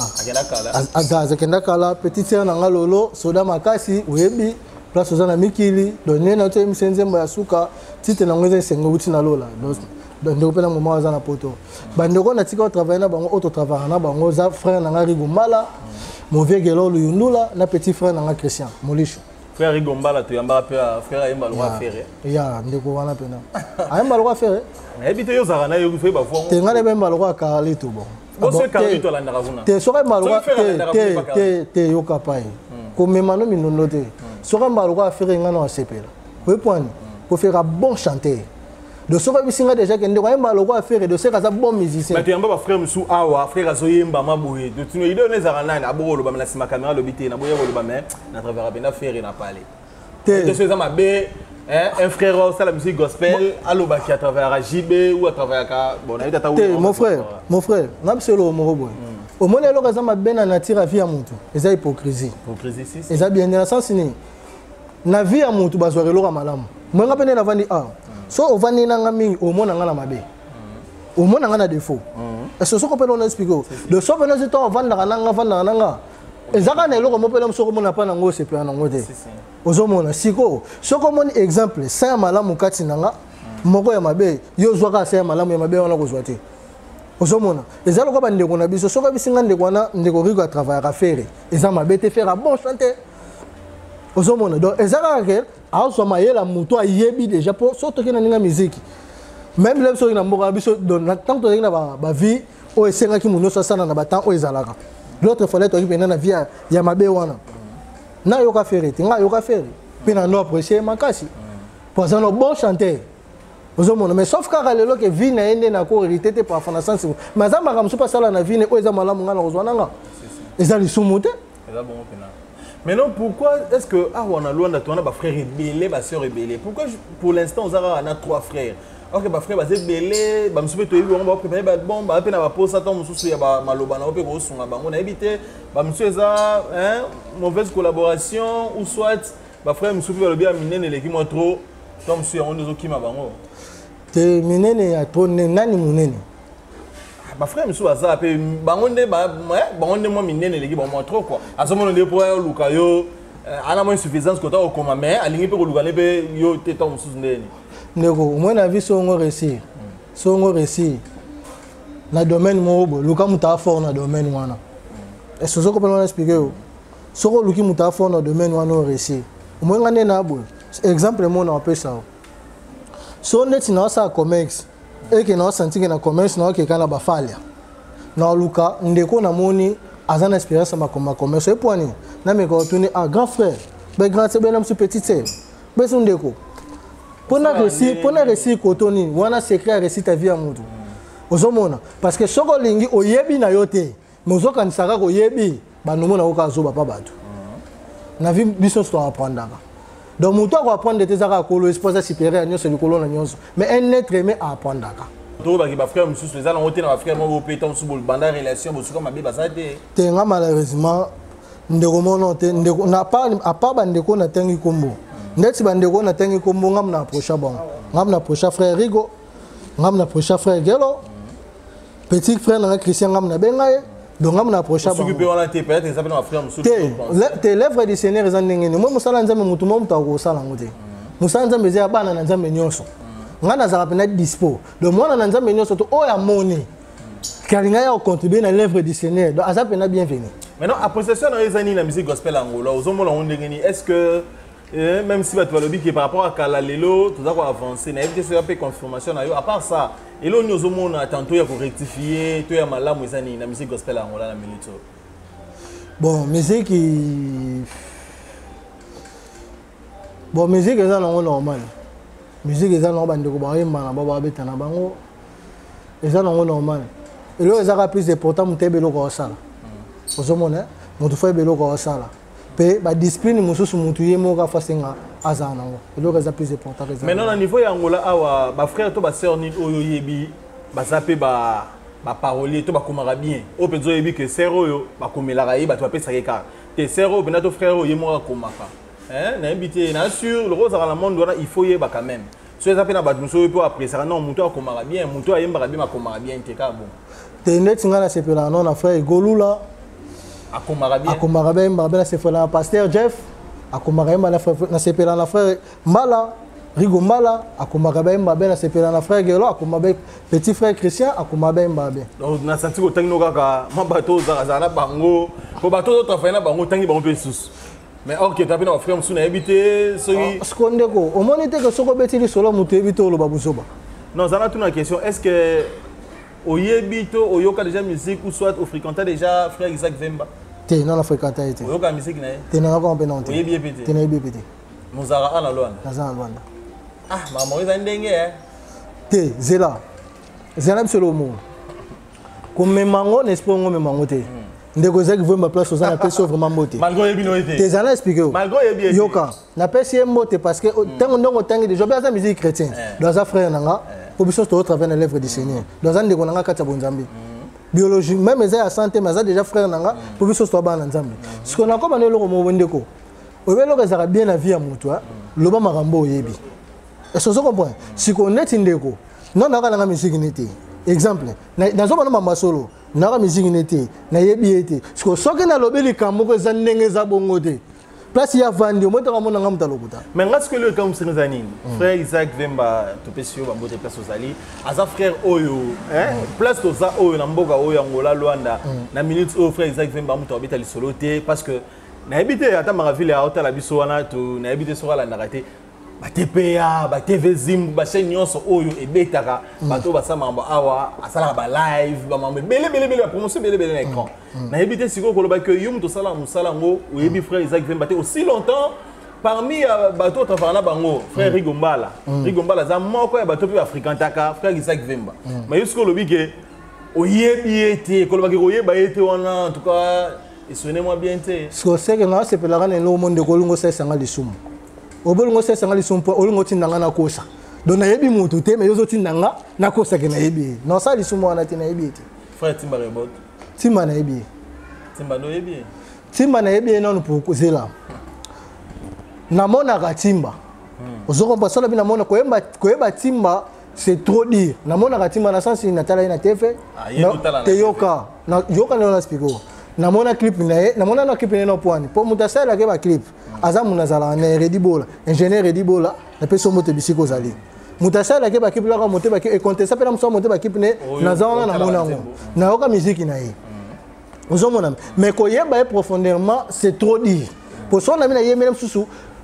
akenda kala petit ser na ngalolo soda makasi oyebi place za na mikili donné na to yembisa nzemba ya suka tite na ngweze sengo buti na lola donc ndeko pena moment za na poto bandeko na tika travailler na bango auto travailler na bango za frère na ngari gomala mon vieux Gelo Luyundula, na petit frère nanga Christian Molisho. Frère Rigombala tu yamba pe frère ayemba lwa faire. Ya ndeko wana pena. Ayemba lwa faire. Habite yo zakana yo fe ba fo. Te ngale memba lwa karali to bon. Bo se karali to la ndakazuna. Te soka malwa te yo kapai. Ko memano minono te. Soka malwa faire ngano asepela. We point. Ko faire bon chanter. De soka bisinga déjà que ndeko ayemba lwa faire de se kaza bon musicien. Mais tu yamba ba frère musu awa frère azoyemba maboye. De tu no idée on zakana na abolo ba na sima caméra lo bité na boye lo ba mais na travers bena faire na parler. Te so za mabe un frère ça la musique gospel aloba qui à travers JB ou à travers bon na tata mon frère n'absolo mo boy. Au moins lo kaza mabe na nature vie ya muntu. Eza hypocrisie. Hypocrisie si. Eza bien dans le sens ni na vie ya muntu bazwa lo ka malamu. Moi ngapene na vandi so ovani nanga mingi omona ngana mabe omona ngana défaut est-ce que on explique de so venez to ovanda nanga ezaka na eloko mopela msoko mona pa nango sepela nango te ozomona siko soko moni exemple sa malamu kati nanga moko ya mabe yo zwaka sa malamu ya mabe wana kozwa te ozomona ezalo ko bandeko na biso soko bisinga ndeko wana ndeko riko a travailler à faire eza mabe te faire bon chanter ozomona donc ezaka ke aso mayela muto ayebi déjà pour surtout que na ninga musique même le so ina mboka biso donc tant que na ba vie o esenga ki muno so sana na batant o ezalaka l'autre fallait to na vie ya mabe wana na yoka faire te nga yoka faire pe na no apprécier makasi pour ça no bon chanter ozomona mais sauf car lelo que vie na ende na ko hérité te par fana sens mais za maka msupa sala na vie ne o eza malamu nga na kozwana nga eza lisumu te eza bon pena. Maintenant, pourquoi est-ce que on a loin d'atteindre ma frère rebelle, ma soeur rebelle? Pourquoi pour l'instant on a 3 frères? Ok, ma frère va se rebelle, bah me souhaite on va préparer bon, bah peine va poser ça tant me soucie bah maloba na ope go songa bah on a évité bah me souhaite ça hein mauvaise collaboration ou soit bah frère me souhaite le bien minene les qui moi trop tant me soucie on nous okima bango. Te minene ya trop nani munene. Ma frère me souhaite ça pe bangonde bah bangonde moi minene les qui moi trop quoi. À ce moment là pour luka yo ana moins suffisance que ta au coma mais alingi pe ko luka le pe yo te tant me soucie ndeni. Ndeko moi na vie so ngo réussir. So ngo réussir. Na domaine mo luka muta fort na domaine wana. Est-ce que vous pouvez expliquer yo? So ko luki muta fort na domaine wana réussir. Moi ngane na bo. Exemple mo na pe ça. So net na sa commerce. Et que na senti que na commerce na ke kana ba falia. Na luka ndeko na moni azana expérience ma commerce et point na me ko tuni a grand frère. Be grand c'est benam su petit sœur. Be son ndeko. Pour na réussir kotoni wana secret réussir ta vie à mutu. Ozomona parce que soko lingi oyebi na yote. Mozo kanisaka ko yebi ba nomona okazoba pa bato. Na vie biso sto apprendre. Donc mutu ko apprendre des zaka kolo esposa supérieur nyonso likolo na nyonso. Mais un être aimé à apprendre. To ba ki ba frère mususu les ala ngote na ba frère mo pétant sous bol banda relation bo suka mabe basate. Tenga malheureusement ndeko mono te ndeko na pas à part bandeko na tengi kombo. Ndeti bandeko na tengi kombo ngam na approcha bon. Ngam na approcha frère Rigo. Ngam na approcha frère Gelo. Petit frère na Christian ngam na bengaye. Donc ngam na approcha bon. S'occuper on a été peut-être ça peut na frère mususu. Te lèvre du Seigneur ezandengene. Moi musala nzambe mutu mo mutu ko sala ngote. Musala nzambe zia bana na nzambe nyonso. Ngana za rapena dispo. Donc moi na nzambe nyonso to o ya moni. Kalinga ya contribuer na l'œuvre du Seigneur. Donc azapena bienvenue. Maintenant appréciation na ezani na musique gospel angola. Ozomona ondengeni est-ce que même si tu vas le dire que par rapport à Kalalelo, tout ça va avancer, na éviter ça peut confirmation na yo. À part ça, et là nous ozomona tantôt ya ko rectifier, to ya malamu ezani na musique gospel angola na milito. Bon, musique eza nango normal. Musique eza nango bandeko ba yemba na baba beta na bango. Eza nango normal. Et là eza plus important mutebelo ko sala. Ozomona, mutu fa belo ko sala. Pe ba discipline mususu mutu yemo ka fasenga azana nango. Et là eza plus important. Maintenant au niveau ya Angola awa ba frère to ba sœur ni oyo yebi ba zape ba parolier to ba komara bien. O penzo yebi que sœur oyo ba komelaka yi ba to apesa ka. Te sœur oyo benato frère oyo yemo ka komaka. Hein, na invité na sûr le rose dans le monde il faut y ba quand même. So ça peut na ba muso pour après ça non muto akomara bien, muto ayemba bien akomara bien te ka bon. Te net ngana sepela non na frère Golula akomara bien. Akomara bien ba sepela pasteur Jeff akomara bien na sepela na frère Mala Rigo Mala akomara bien ba na sepela na frère Gelo akomara bien petit frère Christian akomara bien ba bien. Donc na senti ko tangi no kaka ma bato za na bango ko bato to travailler na bango tangi bango pe sous. Mais ok, tu as bien un frère qui a habité. Ce qu'on dit, au moins, il que ce qu'on bêtise solo, tu évites le babousoba. Non, ça a une question. Est-ce que au Yébito, au Yoka déjà musique ou soit au fréquentait déjà frère Isaac Vemba? Tu non la fréquenté. Au Yoka musique n'est. Tu n'as pas compris. Tu es bien Tu n'es bien pété. Nous avons un loin. Ah, maman, ils ont dingue hein. Tu Zela. Zela c'est le mot. Comme mes mango, n'est-ce pas mes mango te. Ndeko zaki vomba place aux anapesi vraiment moté. Malgré bien été. Tes ana expliqué. Malgré bien. Yoka, na pesi moté parce que tant ndongo tangi de job za musique chrétienne. Dans un frère nanga, pour biso to travers l'œuvre du Seigneur. Dans un ndeko nanga kata bonzambi. Biologie même za ya santé mais ça déjà frère nanga pour biso to ba na nzambi. Ce qu'on a comme le mo ndeko. Obelo ka za bien la vie à mutu, loba marambo yebi. Est-ce que vous comprenez? Si qu'on est ndeko, non nanga nanga musique nité. Exemple, na zo bana mama solo. na musique n'était na yebi été parce que soki na lobeli kamoko eza ndenge za bongo te place ya vandi au moins ta mona ngam talokuta mais est-ce que le comme Srinzani frère Isaac Vemba topesio ba mbote place ozali aza frère oyo hein place to za oyo na mboka oyo Angola Luanda na minute oyo frère Isaac Vemba muto abita lisolo te parce que na ebité ata maraville ya hôtel abiso wana to na ebité so la ndakate ba TPA ba TV Zim ba chaîne nyonso oyo ebetaka bato ba samamba awa asala ba live ba mambe bele ba promotion bele na écran na ebité siko ko loba que yum to sala musala ngo oyebi frère Isaac Vemba te aussi longtemps parmi bato travana bango frère Rigombala za moko ya bato pe africantaka frère Isaac Vemba mais jusqu'au lobi que oyebi été ko loba que oyeba été wana en tout cas et sonnez-moi bien te ce que c'est que na c'est pelaka na monde de kolongo ça sanga lisumu obolongo sesa ngali sompo olongo tindanga na kosa donc na yebi mutu te mais yozo tindanga na kosa ke na yebi non ça lisumu wana te na yebi te frère Timba Rebot Timba na yebi Timba no yebi Timba na yebi non pour kozela na mona ka Timba ozoko pasala bina mona koyeba Timba c'est trop dire na mona ka Timba na sens na tala ina tefe te yoka na yoka na spiko na mona clip na mona na clip na poani po mutasala ke ba clip azamu nazala na Redibola ingénieur Redibola na peso moto bisiko zali mutasala ke ba clip la ka moto ba ke contesta pe na mso moto ba clip ne nazala na mona ngo na oka musique na ye ozomona mais ko yeba profondément c'est trop dire pour son ami na ye même susu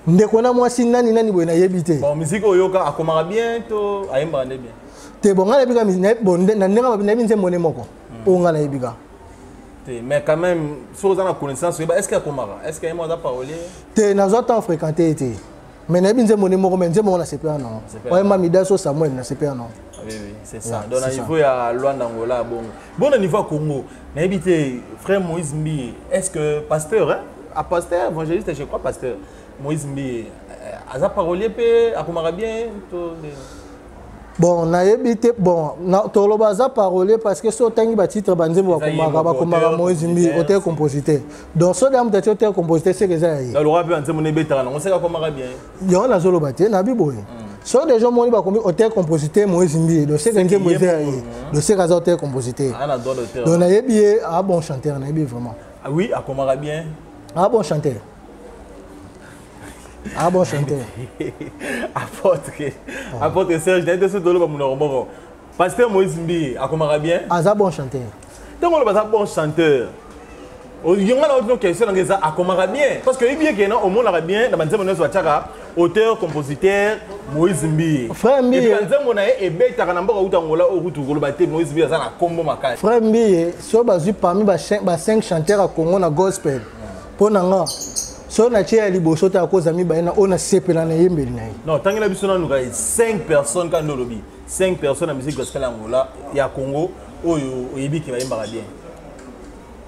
ndeko na mwasi nani boye na yebite bon musique oyoka akomara bien to ayemba ne bien te bon ngala bika musique bon na ndenge na binze mone moko o ngala yebika. Mais quand même, si vous avez la connaissance, est-ce qu'il y a Komara? Est-ce qu'il y a un parolier? Tu n'as pas fréquenté. Mais je ne sais pas si c'est un nom. Oui, Mamida Samuel, c'est pas un nom. Oui, c'est ça. Donc, au niveau de Luanda, Angola, bon, au niveau Congo, frère Moïse Mbi, est-ce que pasteur, à pasteur, évangéliste, je crois pasteur, Moïse Mbi, a parolier, à Komara bien? Bon, na yebite bon, na toloba za parole parce que so tangi ba titre banzembo ba komara Moïse Mbi auteur compositeur. Donc so dam tete auteur compositeur c'est que ça y. Le roi peut enseigner betara, on sait ka komara bien. Yo na zolo baté na biboye. So des gens moni ba komi auteur compositeur Moïse Mbi, donc c'est que nzembo ça y. Donc c'est ka auteur compositeur. Ah na droit d'auteur. Donc na yebi a bon chanteur na yebi vraiment. Ah oui, à komara bien. Ah bon chanteur. Ah bon chanteur. Apôtre Serge, j'ai ce dollar pour mon pasteur Moïse Mbi, à comment bien? Ah bon chanteur. Donc on va bon chanteur. Il y a une autre question dans ça, à comment bien? Parce que bien qu'il y a au monde bien, dans le monde auteur, compositeur Moïse Mbi. Frère Mbi. Et dans le monde et bête à Namboka ou Tangola ou Routougoulbaté Moïse Mbi, ça a combo macaque. Frère Mbi, so bazu parmi 5 chanteurs à Congo na gospel. Pour nanga. So na tia liboso ta cause ami ba na ona sepela na yembeli na. Non, tant que la biso na nous 5 personnes quand nous lobby. 5 personnes en musique gospel Angola et à Congo oyo oyebi ki ba yemba bien.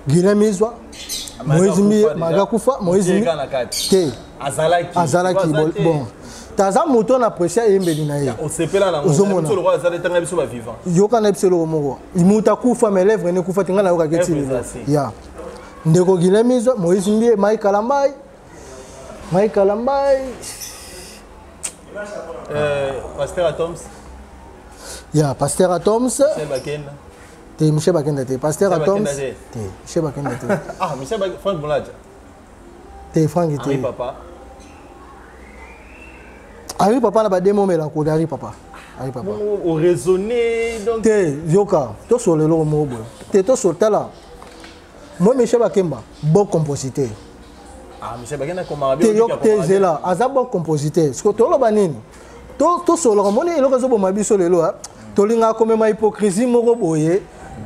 Guilemizwa. Moïse Mbi Magakufa, Moïse Mbi. Te. Azalaki bon. Taza moto na apprécier yembeli na ye. O sepela na Angola. Biso le roi azali tanga biso ba vivant. Yoka na biso le moko. Imuta kufa mes lèvres ne kufa tinga na yoka keti. Ya. Ndeko Guilemizwa, Moïse Mbi, Mike Kalambai. Pasteur Atoms. Yeah, Pasteur Atoms. Michel Bakenda. Pasteur Atoms. Michel Bakenda. Ah, Michel Bakenda. Franck Boulad. Franck. Henri Papa. Henri Papa n'a pas démon la cour Henri Papa. Henri Papa. Au raisonner donc. Yoka. Toi sur le lomo. Toi sur tala. Moi Michel Bakemba, bon compositeur. Ah, Michel Bakenda komara bien. T'es là, un bon compositeur. Ce que tu as banini. Toi sur le roman, il a bon mabiso le loa. Tolinga comme ma hypocrisie moko boye.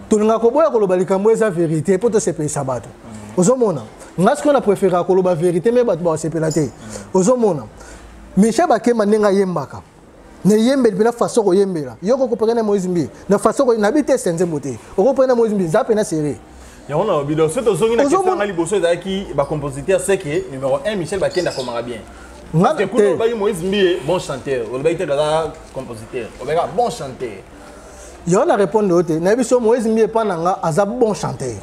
Tolinga ko boya ko lobalika mweza vérité pour te seper sabato. Ozomona. Ngas qu'on a préféré ko loba vérité mais bat ba seper la té. Ozomona. Michel Bakemba nenga yembaka. Ne yembe bina façon ko yembela. Yoko ko prenait Moïse Mbi. Na façon ko nabité senze moté. Ko prenait Moïse Mbi, za pena serré. On a oublié. Donc, c'est au zone qui est compositeur, c'est que numéro 1, Michel Bakenda komara bien. Parce que quand on Moïse Mbi, bon chanteur. On va être compositeur. On va être bon chanteur. Il y a une réponse de l'autre. Moïse Mbi est pas un bon chanteur.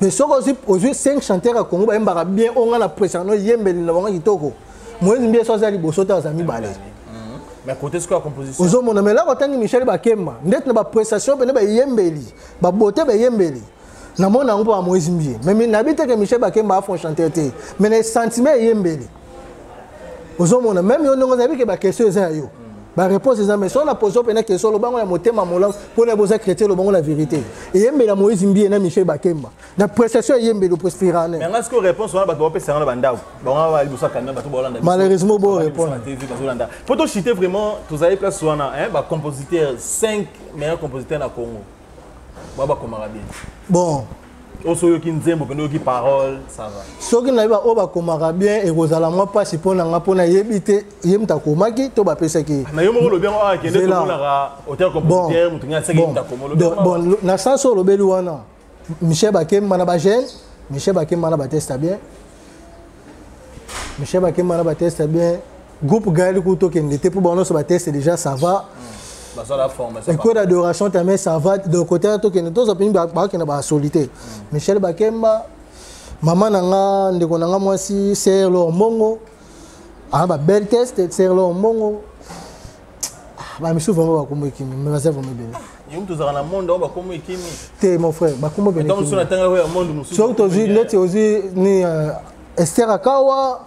Mais si on a 5 chanteurs à Congo, on va bien, on a la pression. Moïse Mbi est soit à Liboso, à Zami Balé. Mais côté ce que la composition. Ozo mona mais là quand Michel Bakemba, net na ba prestation pe na ba yembeli, ba beauté ba yembeli. Na mona ngo pa Moïse Mbie. Mais n'habite que Michel Bakemba a font chanter té. Mais les sentiments yembeli. Ozo mona même yo ngo zabi ke ba question za yo. Ba réponse za mais on a posé pe na question lo bango ya motema mola pour les beaux chrétiens lo bango la vérité. Et yembeli Moïse Mbie na Michel Bakemba. Na prestation yembeli pour Spirane. Mais est-ce que réponse on ba to pe serana banda. Bon on va libosa quand même ba to bolanda. Malheureusement bon répondre. Pour te citer vraiment, vous avez place sur un compositeur 5 meilleurs compositeurs na Congo. Baba Komara bien. Bon. Oso yoki nzembo pendo yoki parole, ça va. Soki na ba oba Komara bien et rozala moi pas si pona nga pona yebite yemta komaki to ba pesa ki. Na yo mo lo bien a kende to na auteur compositeur mutunya seki yemta komolo. Bon na sens lo belu wana. Michel Bakemba na ba jeune, Michel Bakemba na ba testa bien. Michel Bakemba na ba testa bien. Groupe Gaël Kouto qui était pour bon sur ba test déjà ça va. Bah ça la forme ça. École d'adoration tamé ça va de côté to qui tous opini ba qui na ba solité. Michel Bakemba maman nanga ndeko nanga mwasi Serlo Mongo. Ah ba bel test Serlo Mongo. Ba misu vraiment ba komo ekimi mais ça vraiment bien. Yum to zara na monde ba komo ekimi. Té mon frère ba komo bien. Donc sur na tanga ya monde musu. Surtout net aussi ni Esther Akawa.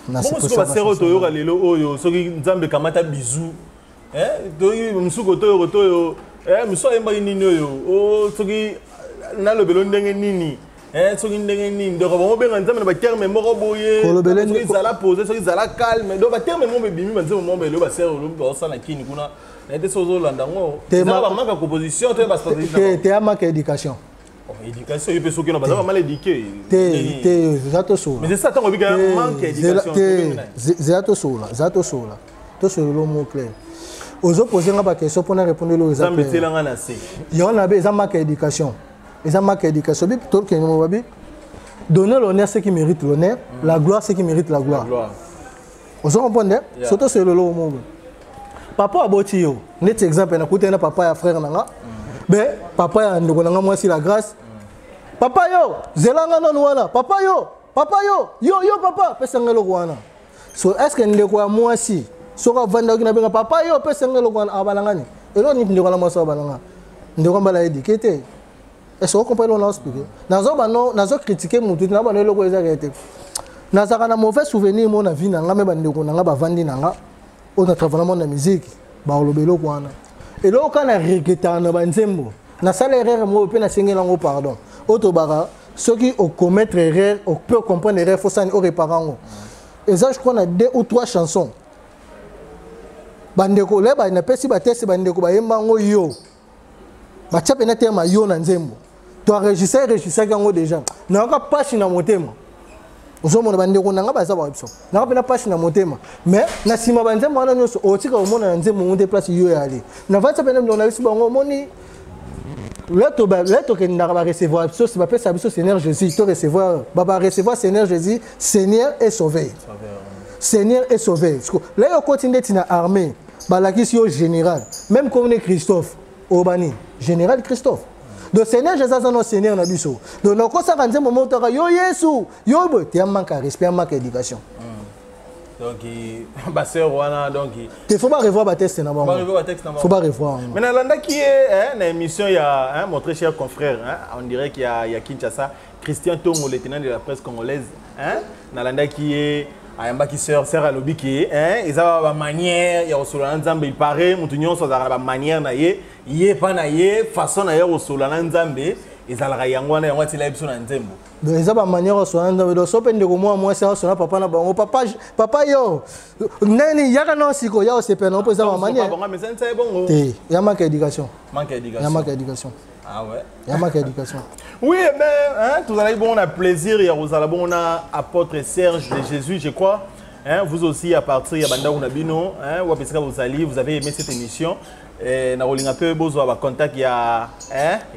Bon ce que va sero to yo lelo oyo soki nzambe kamata bizu. Do musuko to yo muso emba nini oyo o soki na lobelo ndenge nini soki ndenge nini donc ba benga nzambe na ba terme moko boye soki zala poser soki zala calme donc ba terme mo bebimi banzemo mo belo ba sero lo ba sala kini kuna na ete sozo landa ngo ba manka composition to ba stratégie te ama éducation. Éducation, il peut s'occuper de ça, mal éduqué. Mais c'est ça, tu as un manque d'éducation. Zato sola. Tout sur le mot clair. Aux opposés, on a des questions pour répondre aux autres. Il y a un manque d'éducation. Il y a un manque d'éducation. Donner l'honneur, c'est qui mérite l'honneur. La gloire, c'est qui mérite la gloire. Vous comprenez? Surtout sur le mot. Papa a bâti. Net exemple, on a papa et frère. Ben papa ya ndeko nanga mwasi la grâce. Papa yo, zelanga non wana. Papa yo papa pesa ngelo wana. So est-ce que ndeko ya mwasi soka vanda kina benga papa yo pesa ngelo wana abalangani. Elo ni ndeko na mwasi abalanga. Ndeko mbala éduqué. Est-ce que vous comprenez on a expliqué? Nazo critiquer mutu na bana eloko eza kete. Nazaka na mauvais souvenir mon na vie na nga me bandeko nanga bavandi nanga. On a travaillé na musique. Ba olobelo kwana. Et là, quand on a regretté na banzembo, na sala erreur mo pe na sengela ngo pardon. Otobara, ceux qui ont commettre erreur, on peut comprendre erreur, faut ça ni au réparango. Et ça je crois on a 2 ou 3 chansons. Bandeko le ba na pesi ba test bandeko ba yemba ngo yo. Ba tchape na tema yo na nzembo. To enregistrer kango déjà. Na ka page na motema. Ozomona bandeko nanga baza ba biso. Na ka pena page na motema. Mais na sima banzembo wana nyoso otika omona na nzembo ngonde place yo ya ali. Na vatsa pena na biso bango moni. Leto que n'a pas recevoir biso c'est pas ça biso Seigneur Jésus to recevoir baba recevoir Seigneur Jésus Seigneur est sauvé. Seigneur est sauvé. Là yo continue tina armée. Balakisi yo général. Même comme Christophe Obani, général Christophe. Donc Seigneur Jésus c'est notre Seigneur na biso. Donc na ko sa kanze moment to yo Yesu, yo bo te manque respect, manque éducation. Donc ba sœur wana donc il faut pas revoir ba texte na bango. Faut pas revoir. Mais na landa qui est na émission il y a mon très cher confrère on dirait qu'il y a Kinshasa Christian Tongo le tenant de la presse congolaise na landa qui est ayamba qui sœur alobi qui ils ont ba manière ya osola nzambe il paraît mutu nyonso za ba manière na ye pa na ye façon na ye osola nzambe ezalaka yango wana yango atila biso na nzembo. Donc ils ont ba manière osola nzambe do so pende ko moi c'est osola papa na bango papa yo nani yaka no siko ya osepe na poza ba manière. Papa mais c'est bon. Ya manque d'éducation. Ya manque d'éducation. Ah ouais. Ya manque d'éducation. Oui, mais tout à l'heure, on a plaisir, il y a on a apôtre Serge de Jésus, je crois. Vous aussi, à partir de Banda Unabino, vous avez aimé cette émission. Na rolinga peu bozo ba contact ya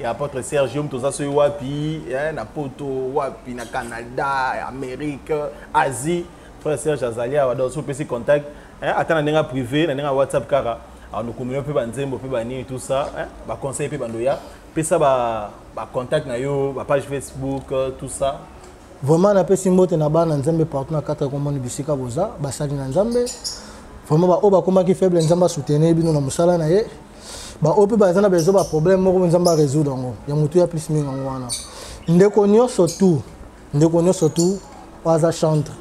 apôtre Serge Yom toza so wapi na poto wapi na Canada, Amérique, Asie. Frère Serge Azalia wa do so petit contact atana ndinga privé na ndinga WhatsApp kara. Alors nous communiquons peu banzembo peu bani tout ça ba conseil peu bandoya. Puis ça ba contact na yo ba page Facebook tout ça vraiment na pesi mbote na bana nzambe partout na 4 komoni bisika boza basali na nzambe vraiment ba o ba koma ki faible nzamba soutenir bino na musala na ye ba o pe ba zana bezo ba problème moko nzamba résoudre ngo ya mutu ya plus mingi ngo wana ndeko surtout waza chantre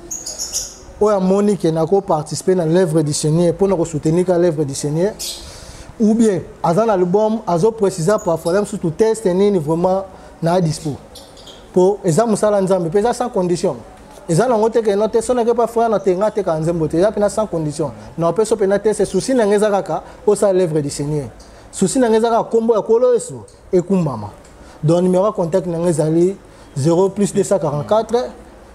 oya Monique nako participer na l'œuvre du Seigneur pour nous soutenir ka l'œuvre du Seigneur ou bien azana album azo préciser parfois même surtout test nini vraiment na dispo pour eza musala nzambe pesa sans condition eza na ngote ke note sona ke pas frère na tenga te ka nzembo te ya pena sans condition na peso pena te c'est souci na ngeza kaka o sa l'œuvre du Seigneur souci na ngeza ka kombo ya kolo eso ekumbama donc numéro contact na ngeza ali 0 plus 244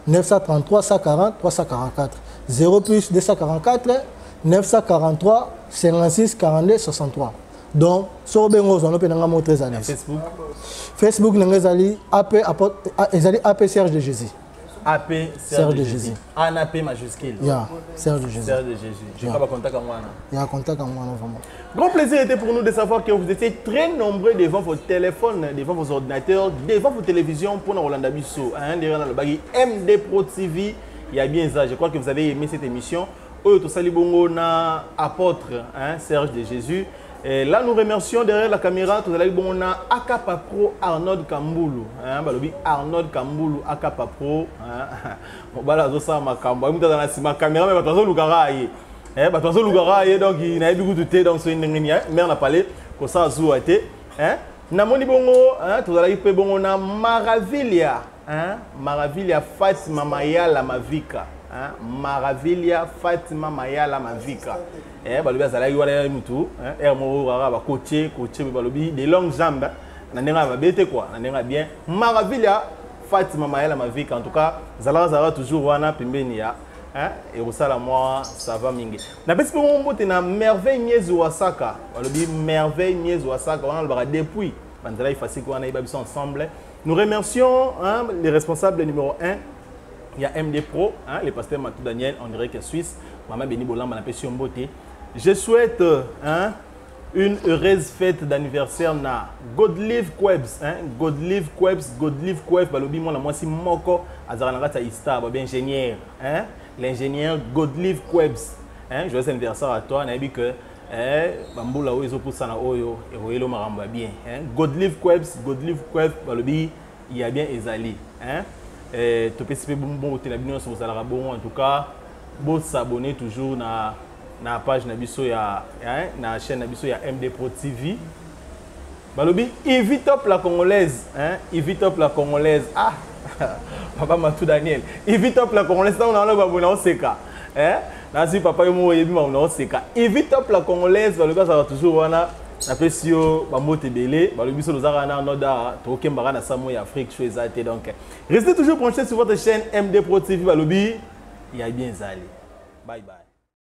933 140 344 0 plus 244 943 56 42 63 donc sur bengo zono pe nanga mo très à l'aise Facebook na ngezali AP Serge de Jésus AP Serge de Jésus en AP majuscule Serge de Jésus je pas contact avec moi vraiment. Grand plaisir était pour nous de savoir que vous étiez très nombreux devant vos téléphones, devant vos ordinateurs, devant vos télévisions pour Rolanda Bisso, derrière le bagui MD Pro TV. Il y a bien ça. Je crois que vous avez aimé cette émission. Bongo na apôtre Serge de Jésus. Et là, nous remercions derrière la caméra, tout à l'heure, on a Akapa Pro Arnold Kamboulou. Arnold Kamboulou, Akapa Pro. On va la zosa ma caméra, mais attention, Lougaraï. Attention, Lougaraï, donc il n'a pas beaucoup de thé dans ce mère n'a pas parlé, comme ça, Zouate. Namoni Bongo, tout à l'heure, on a Maravilia. Maravilia Fatima Mayala Mavika. Maravilia Fatima Mayala Mavika. Balobi azalaki wana mutu mo ba coacher balobi des longues jambes na nenga ba bete quoi na nenga bien Maravilia Fatima Mayala Mavika en tout cas zala toujours wana pembeni ya et osala moi ça va mingi na pesi mo mbote na merveille nyezu wasaka balobi merveille nyezu wasaka wana ba depuis banzala ifasi ko wana ibabiso ensemble. Nous remercions les responsables numéro 1. Il y a MD Pro, le pasteur Matou Daniel, on dirait que Suisse. Maman Béni Bolamba, on beauté. Je souhaite une heureuse fête d'anniversaire na Godlive Quebs. Godlive Quebs, balobi moi la moi si moko azaranaka ista, ba ingénieur. L'ingénieur Godlive Quebs. Joyeux anniversaire à toi, na bi que bamboula oyo pour ça na oyo et oyo maramba bien. Godlive Quebs, balobi il y a bien Ezali. Tu peux savoir bon en tout cas bon s'abonner toujours na page na biso ya na chaîne na biso ya MD Pro TV. Balobi Ivitop la congolaise Ivitop la congolaise papa Matou Daniel Ivitop la congolaise on a ba seka na si papa yo mo yebi ma seka Ivitop la congolaise balobi ça va toujours wana na pesio ba mote belé balobi so lozaka na noda to kembara na samo ya Afrique choisate donc restez toujours branchés sur votre chaîne MD Pro TV balobi il y a bien zali bye bye.